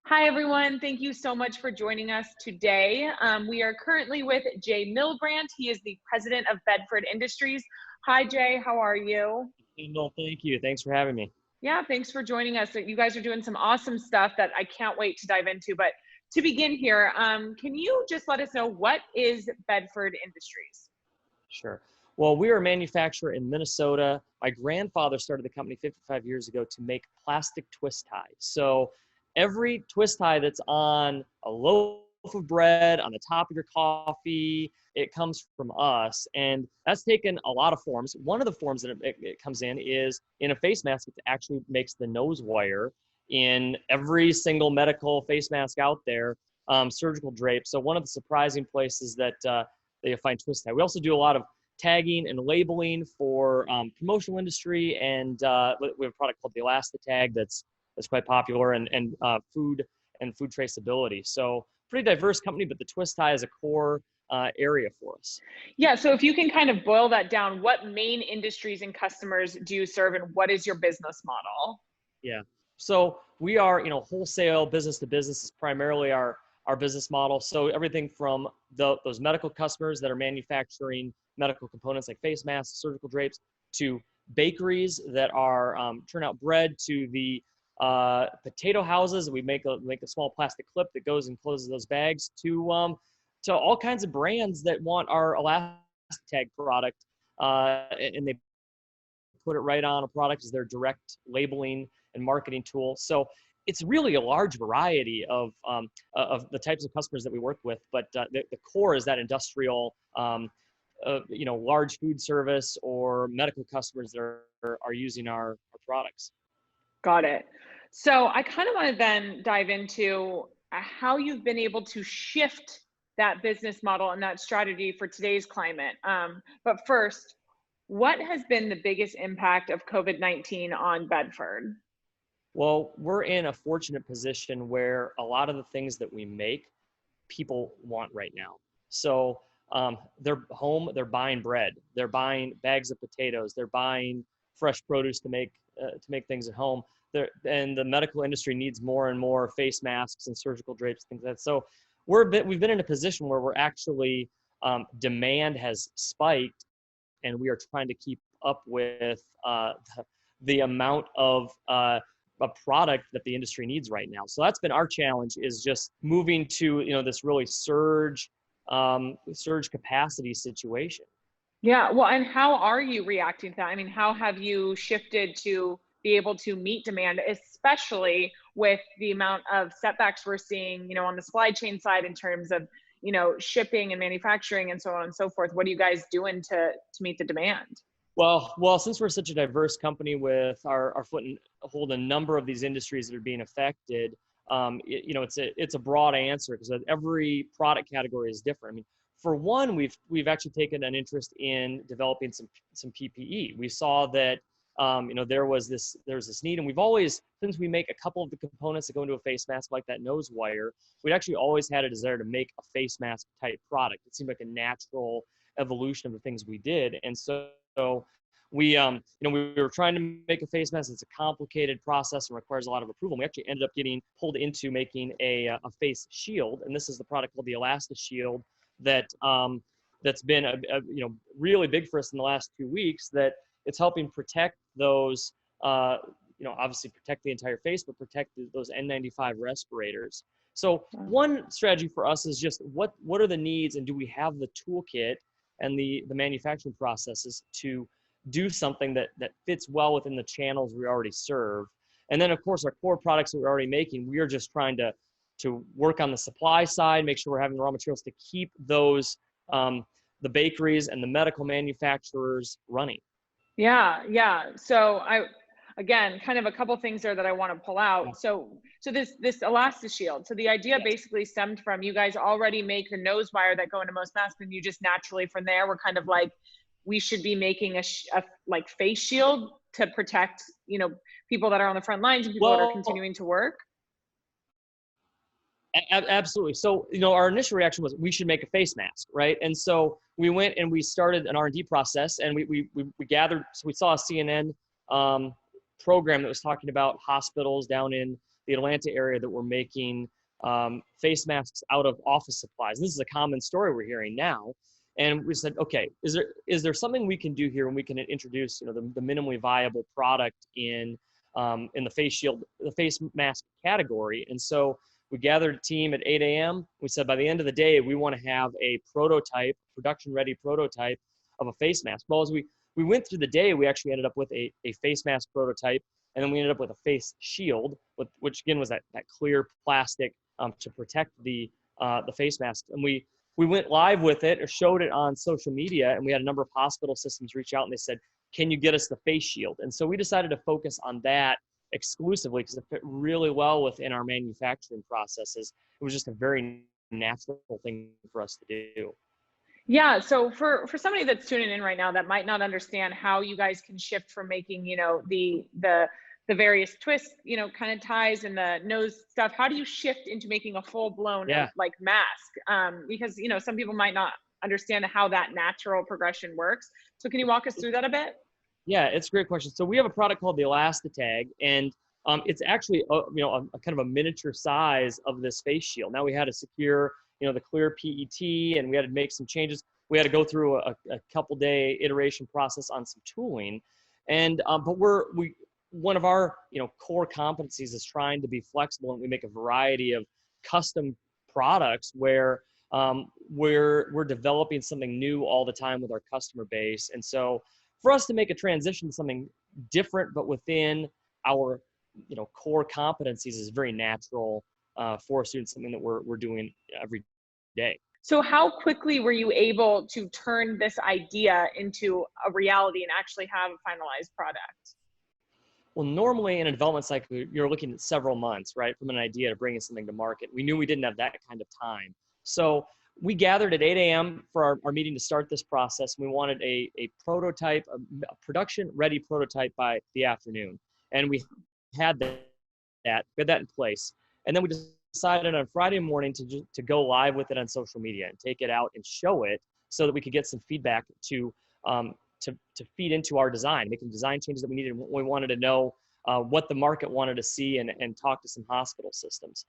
Hi, everyone. Thank you so much for joining us today. We are currently with Jay Milbrandt. He is the president of Bedford Industries. Hi, Jay. How are you? No, thank you. Thanks for having me. Yeah, thanks for joining us. You guys are doing some awesome stuff that I can't wait to dive into. But to begin here, can you just let us know what is Bedford Industries? Sure. Well, we are a manufacturer in Minnesota. My grandfather started the company 55 years ago to make plastic twist ties. So every twist tie that's on a loaf of bread, on the top of your coffee, it comes from us. And that's taken a lot of forms. One of the forms that it comes in is in a face mask. It actually makes the nose wire in every single medical face mask out there, surgical drape. So one of the surprising places that they find twist tie. We also do a lot of tagging and labeling for promotional industry, and we have a product called the ElastiTag that's quite popular, and food traceability. So pretty diverse company, but the twist tie is a core area for us. Yeah, so if you can kind of boil that down, what main industries and customers do you serve, and what is your business model? Yeah. So we are, wholesale business to business is primarily our business model. So everything from those medical customers that are manufacturing medical components like face masks, surgical drapes, to bakeries that are turn out bread, to the potato houses. We make a small plastic clip that goes and closes those bags, to all kinds of brands that want our ElastiTag product, and they put it right on a product as their direct labeling and marketing tool. So it's really a large variety of the types of customers that we work with, but the core is that industrial, large food service or medical customers that are using our products. Got it. So I kind of want to then dive into how you've been able to shift that business model and that strategy for today's climate. But first, what has been the biggest impact of COVID-19 on Bedford? Well, we're in a fortunate position where a lot of the things that we make, people want right now. So they're home, they're buying bread, they're buying bags of potatoes, they're buying fresh produce to make things at home. And the medical industry needs more and more face masks and surgical drapes, things like that. So we've been in a position where we're actually demand has spiked, and we are trying to keep up with the amount of a product that the industry needs right now. So that's been our challenge, is just moving to this really surge capacity situation. Yeah, well, and how are you reacting to that? I mean, how have you shifted to be able to meet demand, especially with the amount of setbacks we're seeing, on the supply chain side in terms of, shipping and manufacturing and so on and so forth? What are you guys doing to meet the demand? Well, since we're such a diverse company with our foot and hold a number of these industries that are being affected, it's a broad answer because every product category is different. I mean, for one, we've actually taken an interest in developing some PPE. We saw that there was this need, and we've always, since we make a couple of the components that go into a face mask, like that nose wire, we'd actually always had a desire to make a face mask type product. It seemed like a natural evolution of the things we did, and so we were trying to make a face mask. It's a complicated process and requires a lot of approval. We actually ended up getting pulled into making a face shield, and this is the product called the ElastiShield that's been really big for us in the last 2 weeks. That it's helping protect those, obviously protect the entire face, but protect those N95 respirators. So one strategy for us is just what are the needs, and do we have the toolkit and the manufacturing processes to do something that fits well within the channels we already serve. And then, of course, our core products that we're already making, we are just trying to work on the supply side, make sure we're having the raw materials to keep those, the bakeries and the medical manufacturers running. Yeah. So again, kind of a couple things there that I want to pull out. So this ElastiShield. So the idea basically stemmed from, you guys already make the nose wire that go into most masks, and you just naturally from there were kind of like, we should be making a like face shield to protect, people that are on the front lines and people that are continuing to work. Absolutely. So, our initial reaction was we should make a face mask, right? And so we went and we started an R&D process, and we gathered. So we saw a CNN program that was talking about hospitals down in the Atlanta area that were making face masks out of office supplies. And this is a common story we're hearing now. And we said, okay, is there something we can do here when we can introduce, the minimally viable product in the face shield, the face mask category? And so we gathered a team at 8 a.m. We said by the end of the day, we want to have a prototype, production-ready prototype of a face mask. Well, as we went through the day, we actually ended up with a face mask prototype, and then we ended up with a face shield, which again was that clear plastic to protect the face mask. And we went live with it, or showed it on social media, and we had a number of hospital systems reach out and they said, can you get us the face shield? And so we decided to focus on that exclusively because it fit really well within our manufacturing processes. It was just a very natural thing for us to do. Yeah. So for somebody that's tuning in right now that might not understand how you guys can shift from making, the various twists, kind of ties and the nose stuff, how do you shift into making a full blown like mask? Because, some people might not understand how that natural progression works. So can you walk us through that a bit? Yeah, it's a great question. So we have a product called the ElastiTag, and it's actually a kind of a miniature size of this face shield. Now we had to secure the clear PET, and we had to make some changes. We had to go through a couple day iteration process on some tooling, and but one of our core competencies is trying to be flexible, and we make a variety of custom products where we're developing something new all the time with our customer base. And so for us to make a transition to something different but within our core competencies is very natural for students, something that we're doing every day. So how quickly were you able to turn this idea into a reality and actually have a finalized product? Well, normally in a development cycle, you're looking at several months, right, from an idea to bringing something to market. We knew we didn't have that kind of time. So we gathered at 8 a.m. for our meeting to start this process. We wanted a prototype, a production-ready prototype by the afternoon. And we had that in place. And then we decided on Friday morning to go live with it on social media and take it out and show it so that we could get some feedback to feed into our design, making design changes that we needed. We wanted to know what the market wanted to see and talk to some hospital systems.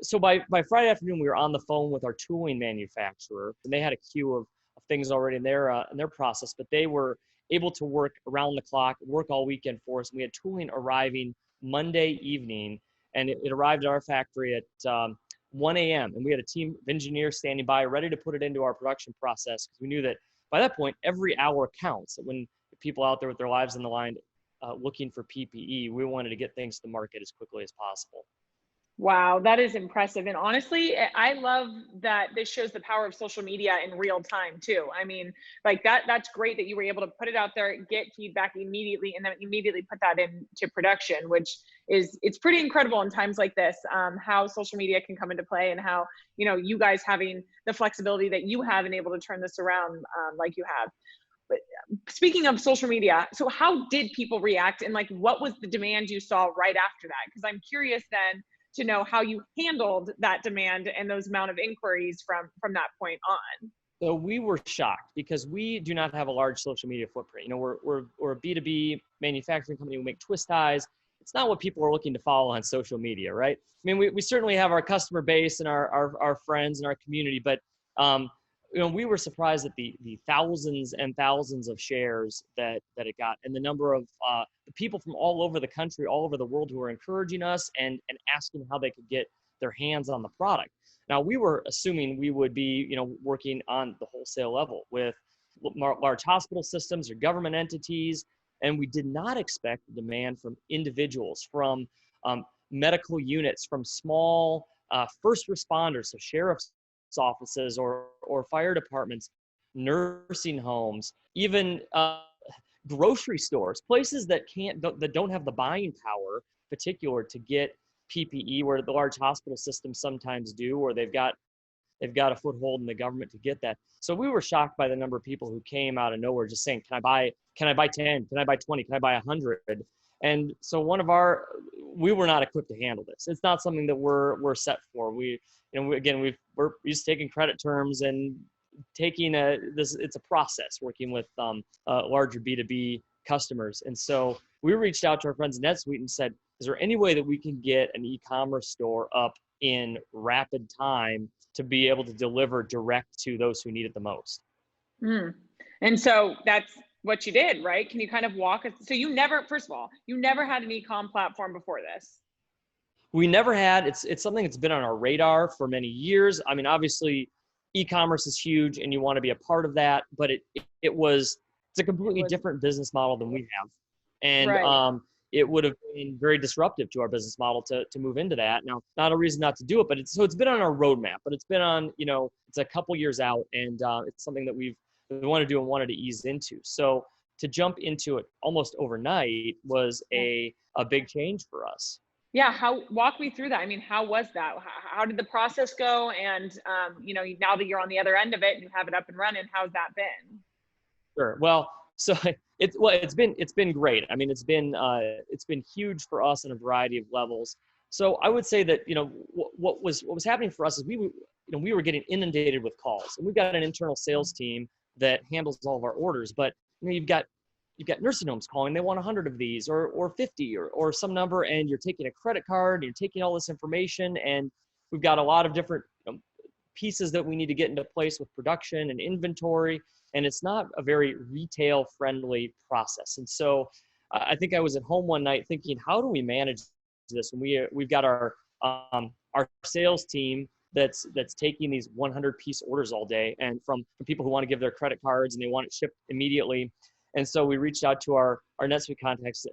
So by Friday afternoon, we were on the phone with our tooling manufacturer, and they had a queue of things already in their process, but they were able to work around the clock, work all weekend for us. And we had tooling arriving Monday evening, and it arrived at our factory at 1 a.m. And we had a team of engineers standing by, ready to put it into our production process, because we knew that by that point, every hour counts. When people out there with their lives on the line looking for PPE, we wanted to get things to the market as quickly as possible. Wow, that is impressive. And honestly, I love that this shows the power of social media in real time too. I mean, like that's great that you were able to put it out there, get feedback immediately, and then immediately put that into production, which it's pretty incredible in times like this, how social media can come into play and how, you guys having the flexibility that you have and able to turn this around like you have. But speaking of social media, so how did people react, and like what was the demand you saw right after that? Because I'm curious then to know how you handled that demand and those amount of inquiries from that point on. So we were shocked because we do not have a large social media footprint. We're a B2B manufacturing company. We make twist ties. It's not what people are looking to follow on social media, right? I mean, we certainly have our customer base and our friends and our community, but we were surprised at the thousands and thousands of shares that it got, and the number of the people from all over the country, all over the world, who were encouraging us and asking how they could get their hands on the product. Now, we were assuming we would be, working on the wholesale level with large hospital systems or government entities, and we did not expect the demand from individuals, from medical units, from small first responders, so sheriff's offices or fire departments, nursing homes, even grocery stores, places that don't have the buying power, particular to get PPE, where the large hospital systems sometimes do, or they've got a foothold in the government to get that. So we were shocked by the number of people who came out of nowhere just saying, can I buy 10? Can I buy 20? Can I buy 100? And so we were not equipped to handle this. It's not something that we're set for. We're used to taking credit terms and taking it's a process working with larger B2B customers. And so we reached out to our friends at NetSuite and said, is there any way that we can get an e-commerce store up in rapid time to be able to deliver direct to those who need it the most? Mm. And so that's what you did, right? Can you kind of walk us? So you never, first of all, you never had an e-com platform before this. We never had. It's something that's been on our radar for many years. I mean, obviously, e-commerce is huge, and you want to be a part of that. But it's a completely different business model than we have, and right. it would have been very disruptive to our business model to move into that. Now, not a reason not to do it, but it's been on our roadmap. But it's been on, it's a couple years out, and it's something that we want to do and wanted to ease into. So to jump into it almost overnight was a big change for us. Yeah, walk me through that. I mean, how was that? How did the process go? And now that you're on the other end of it and you have it up and running, how's that been? Sure. Well, so it's been great. I mean, it's been huge for us on a variety of levels. So I would say that what was happening for us is we were getting inundated with calls, and we've got an internal sales team that handles all of our orders. But you've got nursing homes calling, they want 100 of these or 50 or some number, and you're taking a credit card, and you're taking all this information, and we've got a lot of different pieces that we need to get into place with production and inventory, and it's not a very retail friendly process. And so I think I was at home one night thinking, how do we manage this? And we've got our sales team that's taking these 100-piece orders all day, and from people who want to give their credit cards and they want it shipped immediately. And so we reached out to our NetSuite contacts.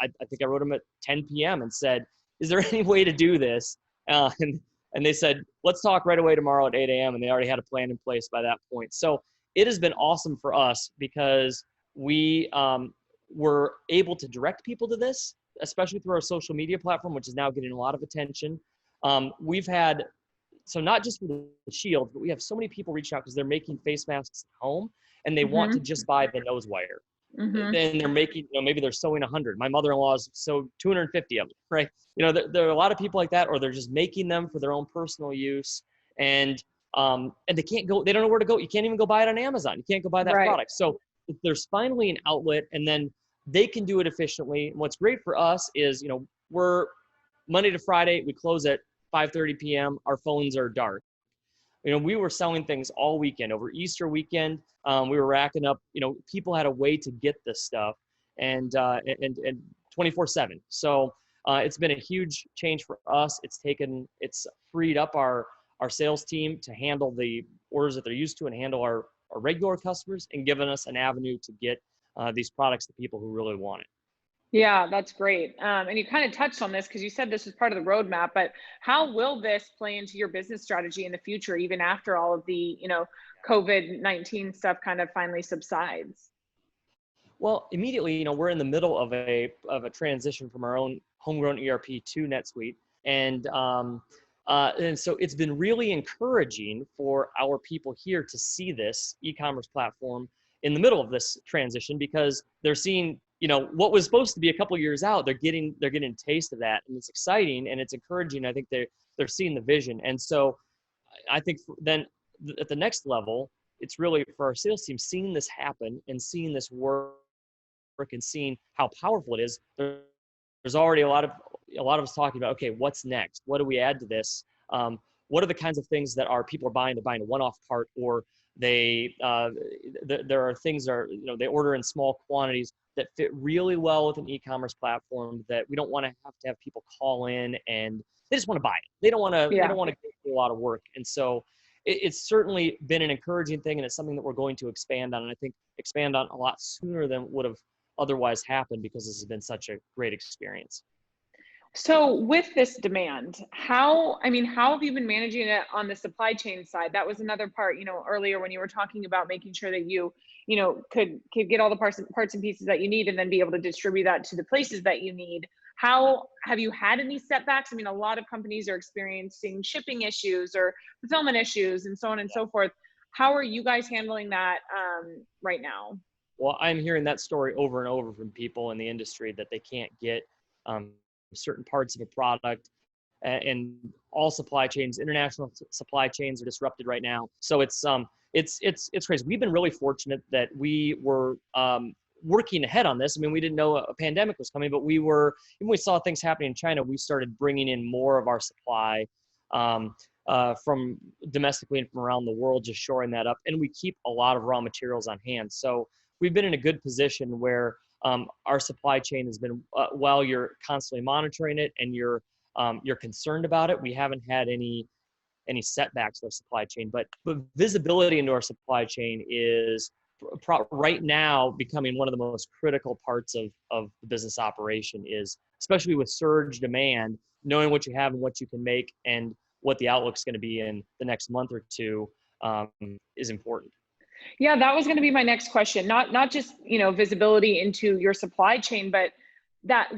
I think I wrote them at 10 p.m. and said, is there any way to do this? And they said, let's talk right away tomorrow at 8 a.m. And they already had a plan in place by that point. So it has been awesome for us because we were able to direct people to this, especially through our social media platform, which is now getting a lot of attention. We've had, so not just for the shield, but we have so many people reach out because they're making face masks at home and they want to just buy the nose wire. And they're making, maybe they're sewing 100. My mother-in-law's sewed 250 of them, right? There are a lot of people like that, or they're just making them for their own personal use. And they can't go, they don't know where to go. You can't even go buy it on Amazon. You can't go buy that product. So there's finally an outlet, and then they can do it efficiently. And what's great for us is, we're Monday to Friday, we close at 5:30 p.m. Our phones are dark. We were selling things all weekend. Over Easter weekend, we were racking up, people had a way to get this stuff and 24/7. So it's been a huge change for us. It's freed up our sales team to handle the orders that they're used to and handle our regular customers, and given us an avenue to get these products to people who really want it. Yeah, that's great. And you kind of touched on this because you said this was part of the roadmap, but how will this play into your business strategy in the future, even after all of the, COVID-19 stuff kind of finally subsides? Well, immediately, we're in the middle of a transition from our own homegrown ERP to NetSuite. And so it's been really encouraging for our people here to see this e-commerce platform in the middle of this transition, because they're seeing, what was supposed to be a couple years out, they're getting a taste of that, and it's exciting and it's encouraging. I think they're seeing the vision. And so I think then at the next level, it's really for our sales team seeing this happen and seeing this work and seeing how powerful it is. There's already a lot of us talking about, okay, what's next? What do we add to this? What are the kinds of things that our people are buying? They're buying a one-off part, or there are things that are, they order in small quantities that fit really well with an e-commerce platform that we don't want to have people call in and they just want to buy it. They don't want to go through a lot of work. And so it's certainly been an encouraging thing, and it's something that we're going to expand on, and I think expand on a lot sooner than would have otherwise happened, because this has been such a great experience. So with this demand, how have you been managing it on the supply chain side? That was another part, earlier when you were talking about making sure that you could get all the parts and pieces that you need, and then be able to distribute that to the places that you need. How have you had any setbacks? I mean, a lot of companies are experiencing shipping issues or fulfillment issues and so on and so forth. How are you guys handling that right now? Well, I'm hearing that story over and over from people in the industry, that they can't get certain parts of a product, and all supply chains, international supply chains are disrupted right now. So it's crazy. We've been really fortunate that we were working ahead on this. I mean, we didn't know a pandemic was coming, but even we saw things happening in China, we started bringing in more of our supply from domestically and from around the world, just shoring that up. And we keep a lot of raw materials on hand. So we've been in a good position where our supply chain has been, while you're constantly monitoring it and you're concerned about it, we haven't had any setbacks to our supply chain. But visibility into our supply chain is right now becoming one of the most critical parts of the business operation, is especially with surge demand, knowing what you have and what you can make and what the outlook's going to be in the next month or two is important. Yeah, that was going to be my next question. Not just, visibility into your supply chain, but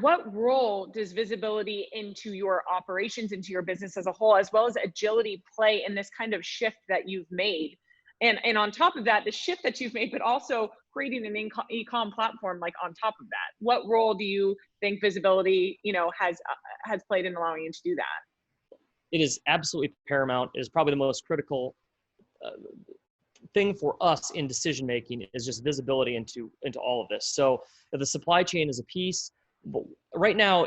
what role does visibility into your operations, into your business as a whole, as well as agility, play in this kind of shift that you've made? And on top of that, the shift that you've made, but also creating an e-com platform, like on top of that, what role do you think visibility, has played in allowing you to do that? It is absolutely paramount. It is probably the most critical thing for us in decision making, is just visibility into all of this. So the supply chain is a piece, but right now,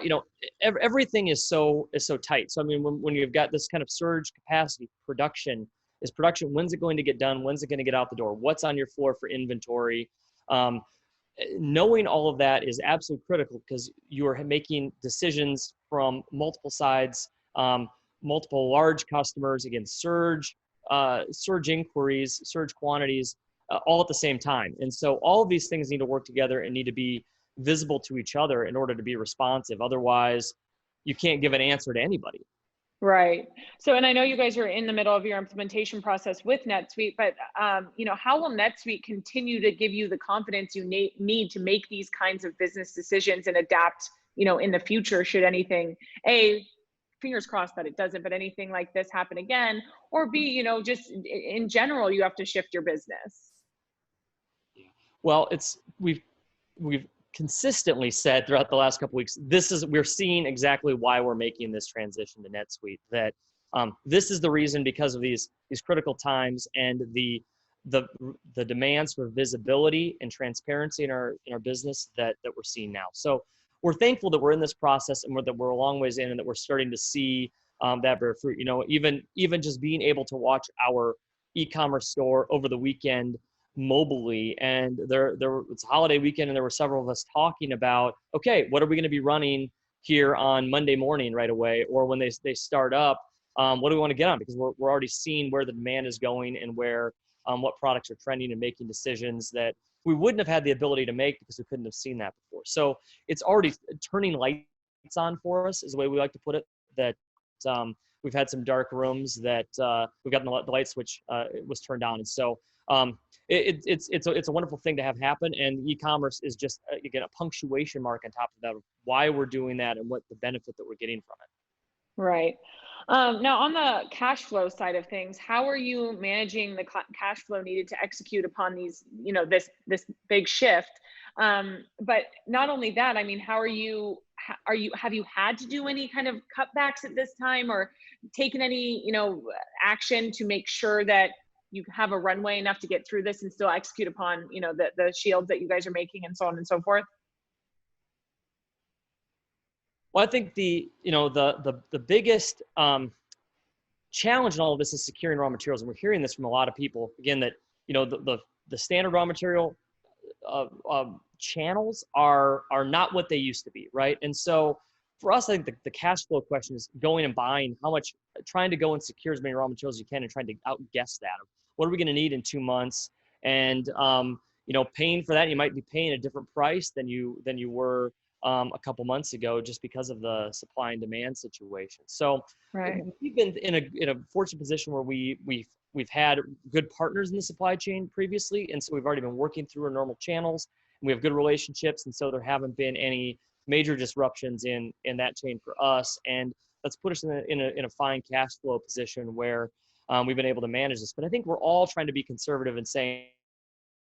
everything is so tight. So I mean, when you've got this kind of surge capacity, production, when's it going to get done? When's it going to get out the door? What's on your floor for inventory? Knowing all of that is absolutely critical, because you are making decisions from multiple sides, multiple large customers, again, surge inquiries, surge quantities, all at the same time. And so all of these things need to work together and need to be visible to each other in order to be responsive. Otherwise, you can't give an answer to anybody. Right. So, and I know you guys are in the middle of your implementation process with NetSuite, but how will NetSuite continue to give you the confidence you need to make these kinds of business decisions and adapt, in the future, should anything, fingers crossed that it doesn't, but anything like this happen again, or B, just in general, you have to shift your business? Well, we've consistently said throughout the last couple of weeks, we're seeing exactly why we're making this transition to NetSuite, that this is the reason, because of these critical times and the demands for visibility and transparency in our business that we're seeing now. So we're thankful that we're in this process and that we're a long ways in, and that we're starting to see that bear fruit. Even just being able to watch our e-commerce store over the weekend mobily, and it's a holiday weekend, and there were several of us talking about, okay, what are we going to be running here on Monday morning right away, or when they start up, what do we want to get on? Because we're already seeing where the demand is going and where what products are trending, and making decisions that we wouldn't have had the ability to make because we couldn't have seen that before. So it's already turning lights on for us, is the way we like to put it, that we've had some dark rooms that we've gotten the light switch was turned on. And so it's a wonderful thing to have happen. And e-commerce is just, again, a punctuation mark on top of that, of why we're doing that and what the benefit that we're getting from it. Right. Now, on the cash flow side of things, how are you managing the cash flow needed to execute upon these, this big shift? But not only that, I mean, have you had to do any kind of cutbacks at this time, or taken any, action to make sure that you have a runway enough to get through this and still execute upon, the shields that you guys are making, and so on and so forth? Well, I think the biggest challenge in all of this is securing raw materials, and we're hearing this from a lot of people. Again, that the standard raw material channels are not what they used to be, right? And so for us, I think the cash flow question is going and buying trying to go and secure as many raw materials as you can, and trying to outguess that. What are we going to need in 2 months? And paying for that, you might be paying a different price than you were a couple months ago, just because of the supply and demand situation. So right. We've been in a fortunate position where we've had good partners in the supply chain previously, and so we've already been working through our normal channels, and we have good relationships, and so there haven't been any major disruptions in that chain for us, and that's put us in a fine cash flow position where we've been able to manage this. But I think we're all trying to be conservative and saying,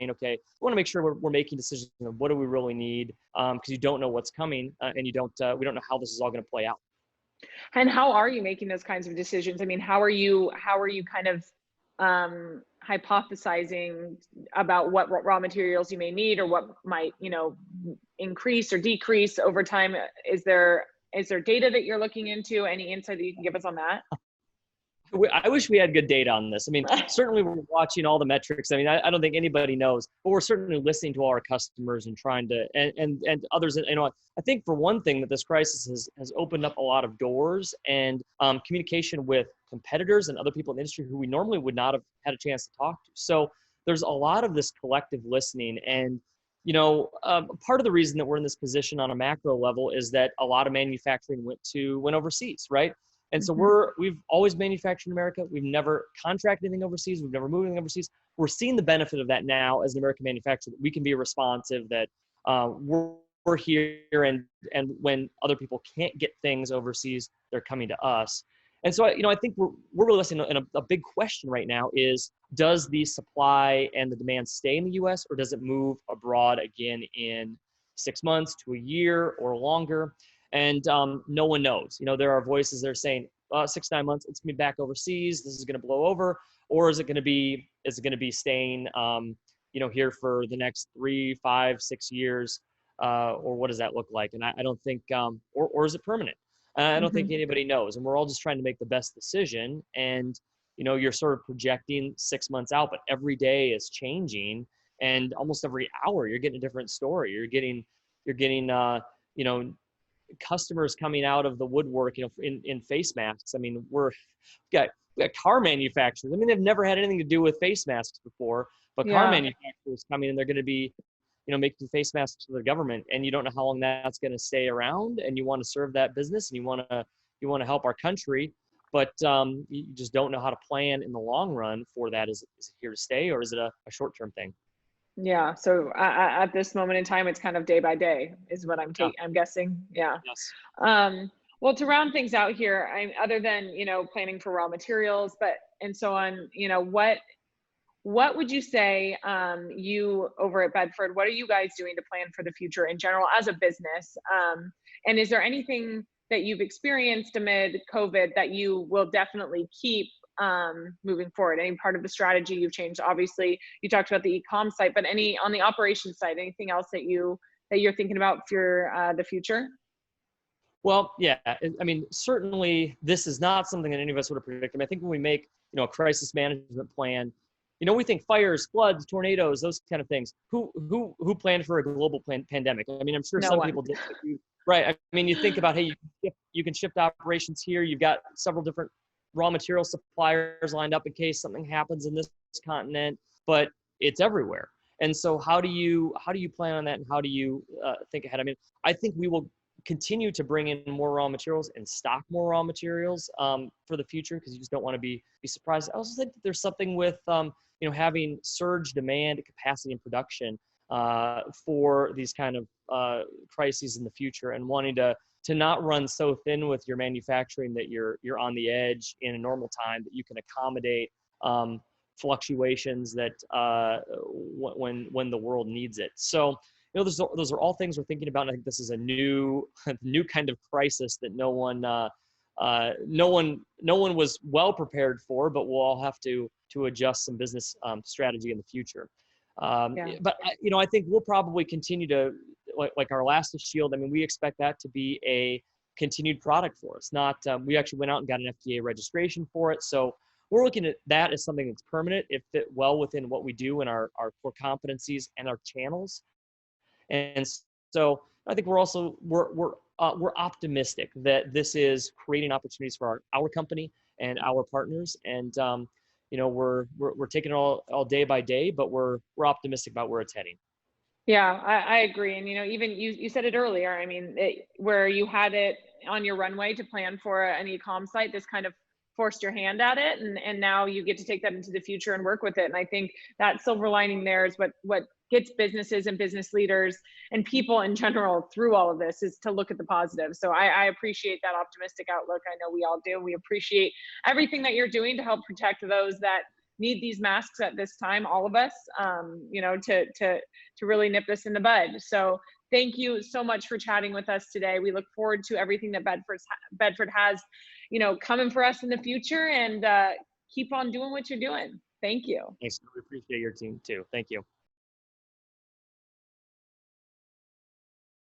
okay, we want to make sure we're making decisions on what do we really need, because you don't know what's coming, and we don't know how this is all going to play out. And how are you making those kinds of decisions? I mean, how are you kind of hypothesizing about what raw materials you may need or what might, increase or decrease over time? Is there data that you're looking into? Any insight that you can give us on that? I wish we had good data on this. I mean, certainly we're watching all the metrics. I mean, I don't think anybody knows, but we're certainly listening to all our customers and trying to, and others. I think for one thing that this crisis has opened up a lot of doors and communication with competitors and other people in the industry who we normally would not have had a chance to talk to. So there's a lot of this collective listening. And, part of the reason that we're in this position on a macro level is that a lot of manufacturing went overseas, right? And so we've always manufactured in America. We've never contracted anything overseas. We've never moved anything overseas. We're seeing the benefit of that now as an American manufacturer, that we can be responsive, that we're here, and when other people can't get things overseas, they're coming to us. And so, I think we're really listening, and a big question right now is, does the supply and the demand stay in the U.S. or does it move abroad again in 6 months to a year or longer? And no one knows. There are voices that are saying 6 to 9 months, it's gonna be back overseas. This is gonna blow over, or is it gonna be staying here for the next 3, 5, 6 years, or what does that look like? And I don't think, or is it permanent? I don't think anybody knows, and we're all just trying to make the best decision. And you're sort of projecting 6 months out, but every day is changing, and almost every hour you're getting a different story. You're getting customers coming out of the woodwork, in face masks. I mean, we got car manufacturers. I mean, they've never had anything to do with face masks before, but car manufacturers coming and they're going to be, making face masks for the government, and you don't know how long that's going to stay around, and you want to serve that business, and you want to help our country, but you just don't know how to plan in the long run for that. Is it here to stay, or is it a short-term thing? Yeah. So at this moment in time, it's kind of day by day is what I'm guessing. Yeah. Yes. Well, to round things out here, other than, planning for raw materials, and so on, what would you say, you over at Bedford, what are you guys doing to plan for the future in general as a business? And is there anything that you've experienced amid COVID that you will definitely keep moving forward? Any part of the strategy you've changed? Obviously, you talked about the e-com site, but any on the operations side, anything else that you're thinking about for the future? Well, yeah. I mean, certainly this is not something that any of us would have predicted. I think when we make, a crisis management plan, we think fires, floods, tornadoes, those kind of things. Who planned for a global pandemic? I mean, I'm sure some people did. Right. I mean, you think about, hey, you can shift operations here. You've got several different raw material suppliers lined up in case something happens in this continent, but it's everywhere. And so how do you plan on that, and how do you think ahead? I mean, I think we will continue to bring in more raw materials and stock more raw materials for the future, because you just don't want to be surprised. I also think that there's something with having surge demand, capacity, and production for these kind of crises in the future, and wanting to not run so thin with your manufacturing that you're on the edge in a normal time, that you can accommodate fluctuations that when the world needs it. So those are all things we're thinking about. And I think this is a new kind of crisis that no one was well prepared for, but we'll all have to adjust some business strategy in the future. But I think we'll probably continue to, like our elastic shield. I mean, we expect that to be a continued product for us. Not we actually went out and got an FDA registration for it, so we're looking at that as something that's permanent. It fit well within what we do and our core competencies and our channels. And so I think we're optimistic that this is creating opportunities for our company and our partners. And we're taking it all day by day, but we're optimistic about where it's heading. Yeah, I agree. And, even you said it earlier. I mean, where you had it on your runway to plan for an e-com site, this kind of forced your hand at it. And now you get to take that into the future and work with it. And I think that silver lining there is what gets businesses and business leaders and people in general through all of this, is to look at the positive. So I appreciate that optimistic outlook. I know we all do. We appreciate everything that you're doing to help protect those that need these masks at this time, all of us, to really nip this in the bud. So thank you so much for chatting with us today. We look forward to everything that Bedford has, coming for us in the future, and keep on doing what you're doing. Thank you. Thanks. We appreciate your team too. Thank you.